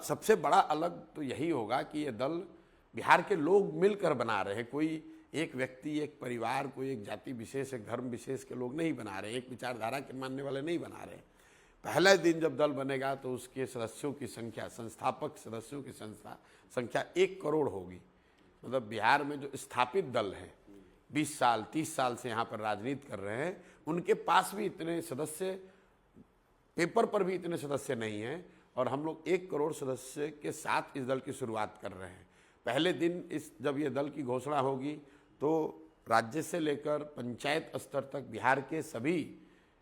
सबसे बड़ा अलग तो यही होगा कि ये दल बिहार के लोग मिलकर बना रहे हैं। कोई एक व्यक्ति, एक परिवार, कोई एक जाति विशेष, एक धर्म विशेष के लोग नहीं बना रहे, एक विचारधारा के मानने वाले नहीं बना रहे। पहले दिन जब दल बनेगा तो उसके सदस्यों की संख्या, संस्थापक सदस्यों की संख्या 1 करोड़ होगी। मतलब बिहार में जो स्थापित दल हैं, 20 साल 30 साल से यहाँ पर राजनीति कर रहे हैं, उनके पास भी इतने सदस्य, पेपर पर भी इतने सदस्य नहीं हैं। और हम लोग 1 करोड़ सदस्य के साथ इस दल की शुरुआत कर रहे हैं। पहले दिन जब ये दल की घोषणा होगी तो राज्य से लेकर पंचायत स्तर तक बिहार के सभी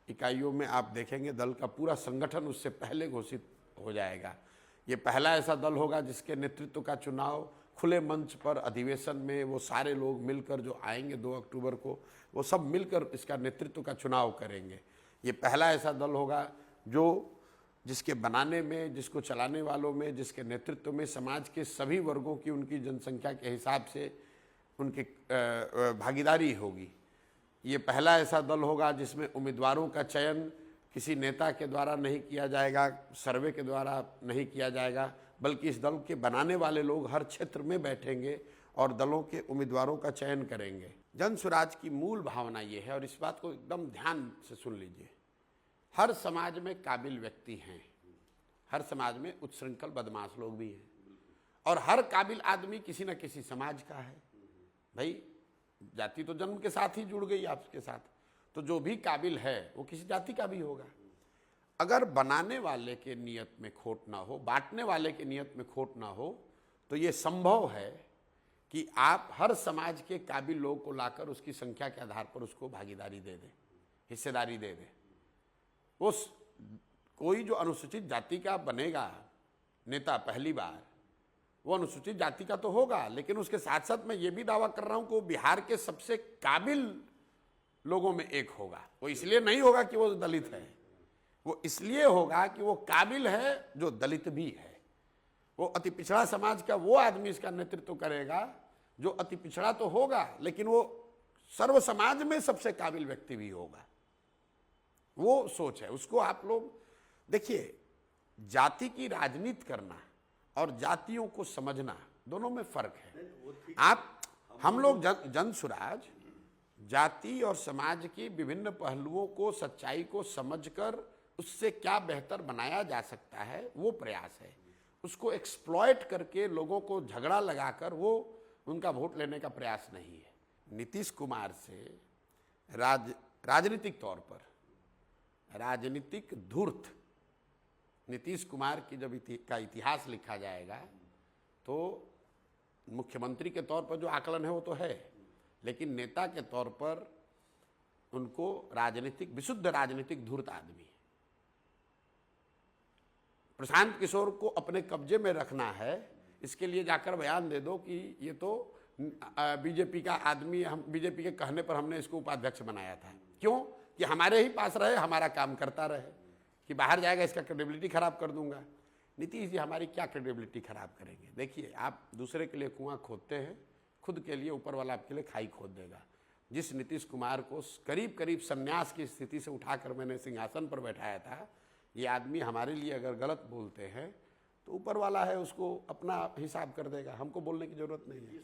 इकाइयों में आप देखेंगे दल का पूरा संगठन उससे पहले घोषित हो जाएगा। ये पहला ऐसा दल होगा जिसके नेतृत्व का चुनाव खुले मंच पर अधिवेशन में वो सारे लोग मिलकर जो आएंगे 2 अक्टूबर को, वो सब मिलकर इसका नेतृत्व का चुनाव करेंगे। ये पहला ऐसा दल होगा जिसके बनाने में, जिसको चलाने वालों में, जिसके नेतृत्व में समाज के सभी वर्गों की उनकी जनसंख्या के हिसाब से उनकी भागीदारी होगी। ये पहला ऐसा दल होगा जिसमें उम्मीदवारों का चयन किसी नेता के द्वारा नहीं किया जाएगा, सर्वे के द्वारा नहीं किया जाएगा, बल्कि इस दल के बनाने वाले लोग हर क्षेत्र में बैठेंगे और दलों के उम्मीदवारों का चयन करेंगे। जन स्वराज की मूल भावना ये है, और इस बात को एकदम ध्यान से सुन लीजिए, हर समाज में काबिल व्यक्ति हैं, हर समाज में उच्छृंखल बदमाश लोग भी हैं, और हर काबिल आदमी किसी न किसी समाज का है। भाई जाति तो जन्म के साथ ही जुड़ गई आपके साथ, तो जो भी काबिल है वो किसी जाति का भी होगा। अगर बनाने वाले के नियत में खोट ना हो, बांटने वाले के नियत में खोट ना हो, तो ये संभव है कि आप हर समाज के काबिल लोग को लाकर उसकी संख्या के आधार पर उसको भागीदारी दे दें, हिस्सेदारी दे दें। उस कोई जो अनुसूचित जाति का बनेगा नेता पहली बार, वो अनुसूचित जाति का तो होगा, लेकिन उसके साथ साथ मैं ये भी दावा कर रहा हूं कि वो बिहार के सबसे काबिल लोगों में एक होगा। वो इसलिए नहीं होगा कि वो दलित है, वो इसलिए होगा कि वो काबिल है जो दलित भी है। वो अति पिछड़ा समाज का वो आदमी इसका नेतृत्व करेगा जो अति पिछड़ा तो होगा, लेकिन वो सर्व समाज में सबसे काबिल व्यक्ति भी होगा। वो सोच है, उसको आप लोग देखिए। जाति की राजनीति करना और जातियों को समझना दोनों में फर्क है। हम लोग जन स्वराज जाति और समाज की विभिन्न पहलुओं को, सच्चाई को समझकर उससे क्या बेहतर बनाया जा सकता है वो प्रयास है। उसको एक्सप्लॉइट करके लोगों को झगड़ा लगाकर वो उनका वोट लेने का प्रयास नहीं है। नीतीश कुमार से राजनीतिक तौर पर राजनीतिक धूर्त नीतीश कुमार की जब का इतिहास लिखा जाएगा तो मुख्यमंत्री के तौर पर जो आकलन है वो तो है, लेकिन नेता के तौर पर उनको विशुद्ध राजनीतिक धूर्त आदमी है। प्रशांत किशोर को अपने कब्जे में रखना है, इसके लिए जाकर बयान दे दो कि ये तो बीजेपी का आदमी, हम बीजेपी के कहने पर हमने इसको उपाध्यक्ष बनाया था। क्यों? कि हमारे ही पास रहे, हमारा काम करता रहे। कि बाहर जाएगा इसका क्रेडिबिलिटी खराब कर दूंगा। नीतीश जी हमारी क्या क्रेडिबिलिटी खराब करेंगे? देखिए, आप दूसरे के लिए कुआं खोदते हैं, खुद के लिए ऊपर वाला आपके लिए खाई खोद देगा। जिस नीतीश कुमार को करीब करीब संन्यास की स्थिति से उठाकर मैंने सिंहासन पर बैठाया था, ये आदमी हमारे लिए अगर गलत बोलते हैं तो ऊपर वाला है उसको अपना हिसाब कर देगा, हमको बोलने की जरूरत नहीं है।